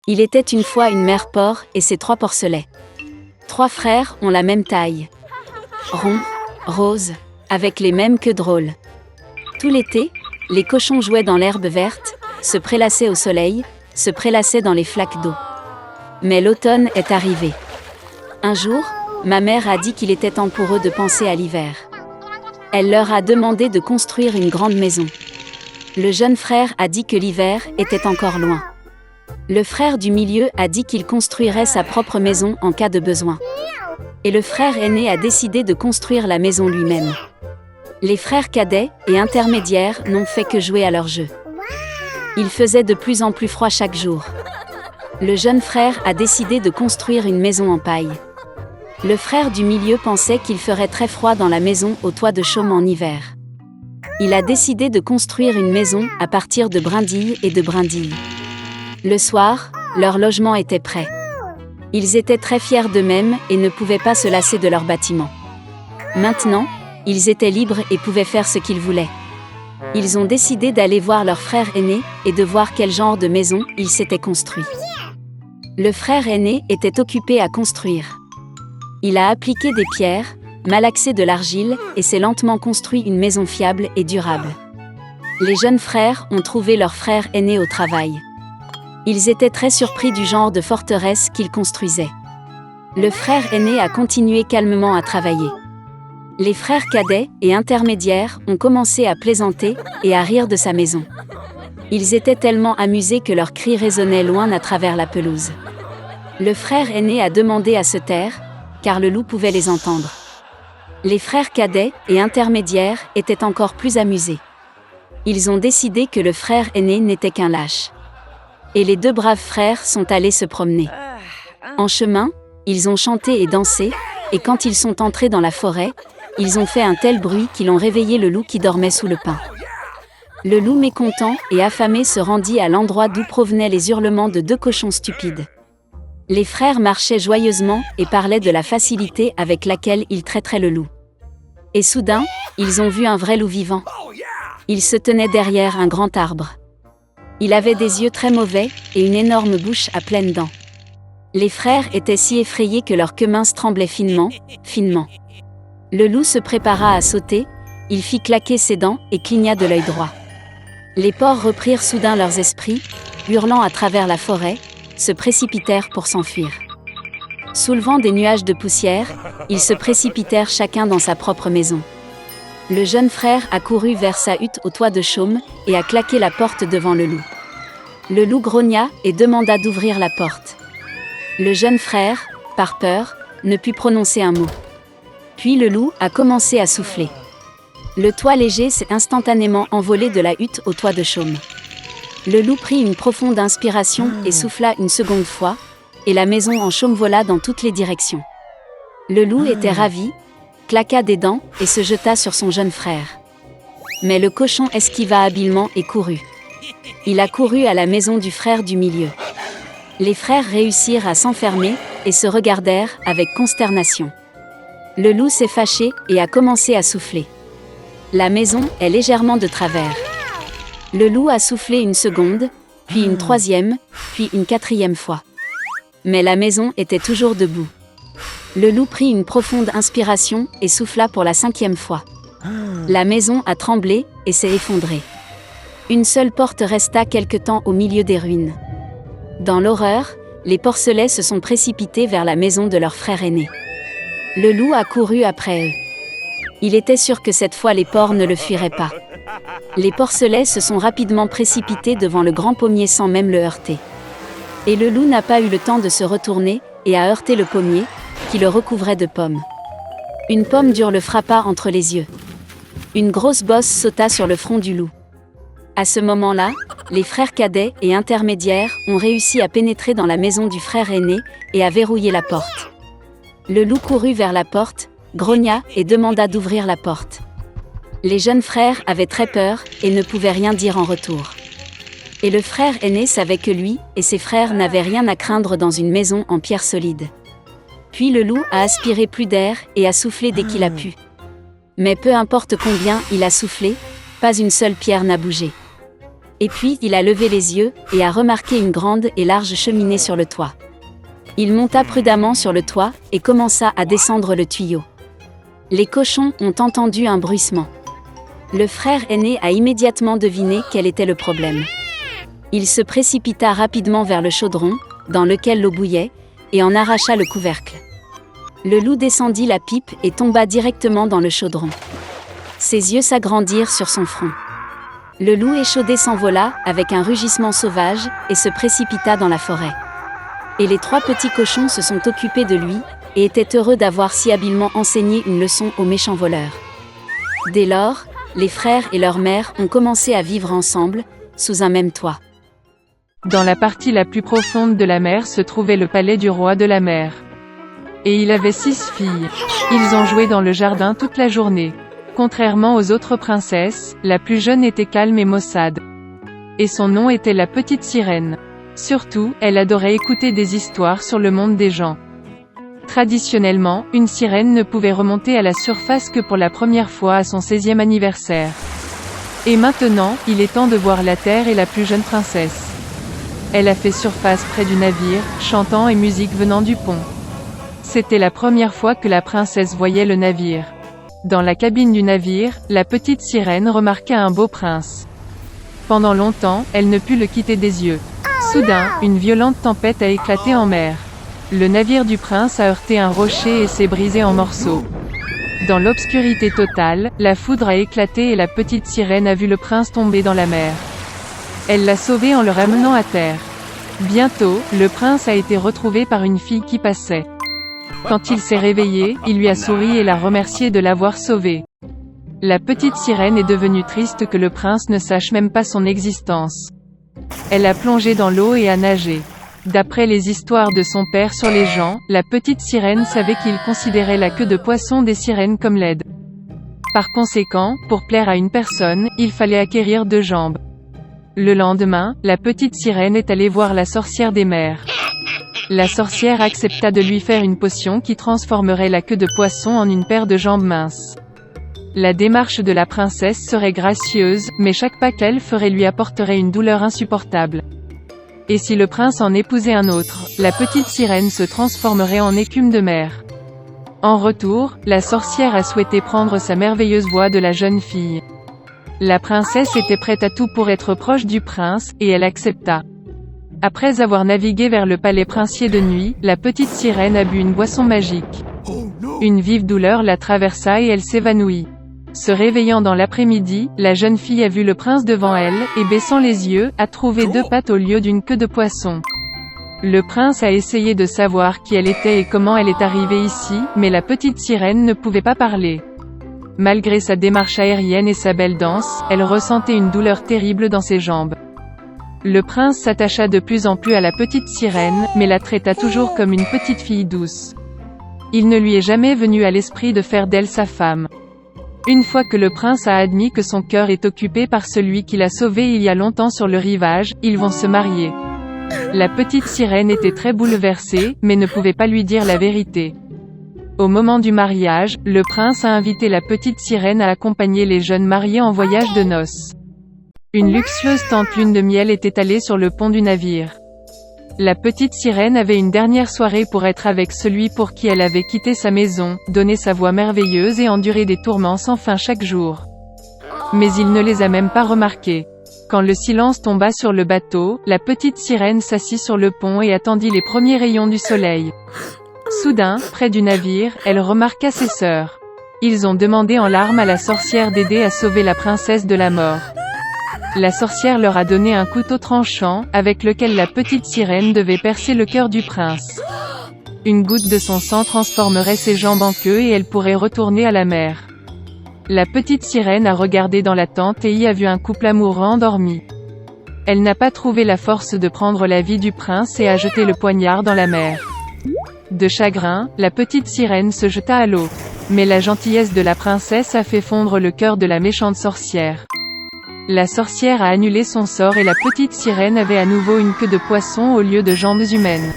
Il était une fois une mère porc et ses 3 porcelets. 3 frères ont la même taille. Ronds, roses, avec les mêmes queues drôles. Tout l'été, les cochons jouaient dans l'herbe verte, se prélassaient au soleil, se prélassaient dans les flaques d'eau. Mais l'automne est arrivé. Un jour, ma mère a dit qu'il était temps pour eux de penser à l'hiver. Elle leur a demandé de construire une grande maison. Le jeune frère a dit que l'hiver était encore loin. Le frère du milieu a dit qu'il construirait sa propre maison en cas de besoin. Et le frère aîné a décidé de construire la maison lui-même. Les frères cadets et intermédiaires n'ont fait que jouer à leur jeu. Il faisait de plus en plus froid chaque jour. Le jeune frère a décidé de construire une maison en paille. Le frère du milieu pensait qu'il ferait très froid dans la maison au toit de chaume en hiver. Il a décidé de construire une maison à partir de brindilles et de brindilles. Le soir, leur logement était prêt. Ils étaient très fiers d'eux-mêmes et ne pouvaient pas se lasser de leur bâtiment. Maintenant, ils étaient libres et pouvaient faire ce qu'ils voulaient. Ils ont décidé d'aller voir leur frère aîné et de voir quel genre de maison il s'était construit. Le frère aîné était occupé à construire. Il a appliqué des pierres, malaxé de l'argile et s'est lentement construit une maison fiable et durable. Les jeunes frères ont trouvé leur frère aîné au travail. Ils étaient très surpris du genre de forteresse qu'il construisait. Le frère aîné a continué calmement à travailler. Les frères cadets et intermédiaires ont commencé à plaisanter et à rire de sa maison. Ils étaient tellement amusés que leurs cris résonnaient loin à travers la pelouse. Le frère aîné a demandé à se taire, car le loup pouvait les entendre. Les frères cadets et intermédiaires étaient encore plus amusés. Ils ont décidé que le frère aîné n'était qu'un lâche. Et les 2 braves frères sont allés se promener. En chemin, ils ont chanté et dansé, et quand ils sont entrés dans la forêt, ils ont fait un tel bruit qu'ils ont réveillé le loup qui dormait sous le pin. Le loup mécontent et affamé se rendit à l'endroit d'où provenaient les hurlements de 2 cochons stupides. Les frères marchaient joyeusement et parlaient de la facilité avec laquelle ils traiteraient le loup. Et soudain, ils ont vu un vrai loup vivant. Il se tenait derrière un grand arbre. Il avait des yeux très mauvais et une énorme bouche à pleines dents. Les frères étaient si effrayés que leurs queues minces tremblaient finement, finement. Le loup se prépara à sauter, il fit claquer ses dents et cligna de l'œil droit. Les porcs reprirent soudain leurs esprits, hurlant à travers la forêt, se précipitèrent pour s'enfuir. Soulevant des nuages de poussière, ils se précipitèrent chacun dans sa propre maison. Le jeune frère a couru vers sa hutte au toit de chaume et a claqué la porte devant le loup. Le loup grogna et demanda d'ouvrir la porte. Le jeune frère, par peur, ne put prononcer un mot. Puis le loup a commencé à souffler. Le toit léger s'est instantanément envolé de la hutte au toit de chaume. Le loup prit une profonde inspiration et souffla une seconde fois, et la maison en chaume vola dans toutes les directions. Le loup était ravi, claqua des dents et se jeta sur son jeune frère. Mais le cochon esquiva habilement et courut. Il a couru à la maison du frère du milieu. Les frères réussirent à s'enfermer et se regardèrent avec consternation. Le loup s'est fâché et a commencé à souffler. La maison est légèrement de travers. Le loup a soufflé une seconde, puis une 3e, puis une 4e fois. Mais la maison était toujours debout. Le loup prit une profonde inspiration et souffla pour la 5e fois. La maison a tremblé et s'est effondrée. Une seule porte resta quelque temps au milieu des ruines. Dans l'horreur, les porcelets se sont précipités vers la maison de leur frère aîné. Le loup a couru après eux. Il était sûr que cette fois les porcs ne le fuiraient pas. Les porcelets se sont rapidement précipités devant le grand pommier sans même le heurter. Et le loup n'a pas eu le temps de se retourner et a heurté le pommier, qui le recouvrait de pommes. Une pomme dure le frappa entre les yeux. Une grosse bosse sauta sur le front du loup. À ce moment-là, les frères cadets et intermédiaires ont réussi à pénétrer dans la maison du frère aîné et à verrouiller la porte. Le loup courut vers la porte, grogna et demanda d'ouvrir la porte. Les jeunes frères avaient très peur et ne pouvaient rien dire en retour. Et le frère aîné savait que lui et ses frères n'avaient rien à craindre dans une maison en pierre solide. Puis le loup a aspiré plus d'air et a soufflé dès qu'il a pu. Mais peu importe combien il a soufflé, pas une seule pierre n'a bougé. Et puis il a levé les yeux, et a remarqué une grande et large cheminée sur le toit. Il monta prudemment sur le toit, et commença à descendre le tuyau. Les cochons ont entendu un bruissement. Le frère aîné a immédiatement deviné quel était le problème. Il se précipita rapidement vers le chaudron, dans lequel l'eau bouillait, et en arracha le couvercle. Le loup descendit la pipe et tomba directement dans le chaudron. Ses yeux s'agrandirent sur son front. Le loup échaudé s'envola, avec un rugissement sauvage, et se précipita dans la forêt. Et les 3 petits cochons se sont occupés de lui, et étaient heureux d'avoir si habilement enseigné une leçon aux méchants voleurs. Dès lors, les frères et leur mère ont commencé à vivre ensemble, sous un même toit. Dans la partie la plus profonde de la mer se trouvait le palais du roi de la mer. Et il avait 6 filles. Ils ont joué dans le jardin toute la journée. Contrairement aux autres princesses, la plus jeune était calme et maussade. Et son nom était la petite sirène. Surtout, elle adorait écouter des histoires sur le monde des gens. Traditionnellement, une sirène ne pouvait remonter à la surface que pour la première fois à son 16e anniversaire. Et maintenant, il est temps de voir la terre et la plus jeune princesse. Elle a fait surface près du navire, chantant et musique venant du pont. C'était la première fois que la princesse voyait le navire. Dans la cabine du navire, la petite sirène remarqua un beau prince. Pendant longtemps, elle ne put le quitter des yeux. Soudain, une violente tempête a éclaté en mer. Le navire du prince a heurté un rocher et s'est brisé en morceaux. Dans l'obscurité totale, la foudre a éclaté et la petite sirène a vu le prince tomber dans la mer. Elle l'a sauvé en le ramenant à terre. Bientôt, le prince a été retrouvé par une fille qui passait. Quand il s'est réveillé, il lui a souri et l'a remercié de l'avoir sauvé. La petite sirène est devenue triste que le prince ne sache même pas son existence. Elle a plongé dans l'eau et a nagé. D'après les histoires de son père sur les gens, la petite sirène savait qu'il considérait la queue de poisson des sirènes comme laide. Par conséquent, pour plaire à une personne, il fallait acquérir 2 jambes. Le lendemain, la petite sirène est allée voir la sorcière des mers. La sorcière accepta de lui faire une potion qui transformerait la queue de poisson en une paire de jambes minces. La démarche de la princesse serait gracieuse, mais chaque pas qu'elle ferait lui apporterait une douleur insupportable. Et si le prince en épousait un autre, la petite sirène se transformerait en écume de mer. En retour, la sorcière a souhaité prendre sa merveilleuse voix de la jeune fille. La princesse était prête à tout pour être proche du prince, et elle accepta. Après avoir navigué vers le palais princier de nuit, la petite sirène a bu une boisson magique. Une vive douleur la traversa et elle s'évanouit. Se réveillant dans l'après-midi, la jeune fille a vu le prince devant elle, et baissant les yeux, a trouvé 2 pattes au lieu d'une queue de poisson. Le prince a essayé de savoir qui elle était et comment elle est arrivée ici, mais la petite sirène ne pouvait pas parler. Malgré sa démarche aérienne et sa belle danse, elle ressentait une douleur terrible dans ses jambes. Le prince s'attacha de plus en plus à la petite sirène, mais la traita toujours comme une petite fille douce. Il ne lui est jamais venu à l'esprit de faire d'elle sa femme. Une fois que le prince a admis que son cœur est occupé par celui qui l'a sauvé il y a longtemps sur le rivage, ils vont se marier. La petite sirène était très bouleversée, mais ne pouvait pas lui dire la vérité. Au moment du mariage, le prince a invité la petite sirène à accompagner les jeunes mariés en voyage de noces. Une luxueuse tente lune de miel est étalée sur le pont du navire. La petite sirène avait une dernière soirée pour être avec celui pour qui elle avait quitté sa maison, donné sa voix merveilleuse et enduré des tourments sans fin chaque jour. Mais il ne les a même pas remarqués. Quand le silence tomba sur le bateau, la petite sirène s'assit sur le pont et attendit les premiers rayons du soleil. Soudain, près du navire, elle remarqua ses sœurs. Ils ont demandé en larmes à la sorcière d'aider à sauver la princesse de la mort. La sorcière leur a donné un couteau tranchant, avec lequel la petite sirène devait percer le cœur du prince. Une goutte de son sang transformerait ses jambes en queue et elle pourrait retourner à la mer. La petite sirène a regardé dans la tente et y a vu un couple amoureux endormi. Elle n'a pas trouvé la force de prendre la vie du prince et a jeté le poignard dans la mer. De chagrin, la petite sirène se jeta à l'eau. Mais la gentillesse de la princesse a fait fondre le cœur de la méchante sorcière. La sorcière a annulé son sort et la petite sirène avait à nouveau une queue de poisson au lieu de jambes humaines.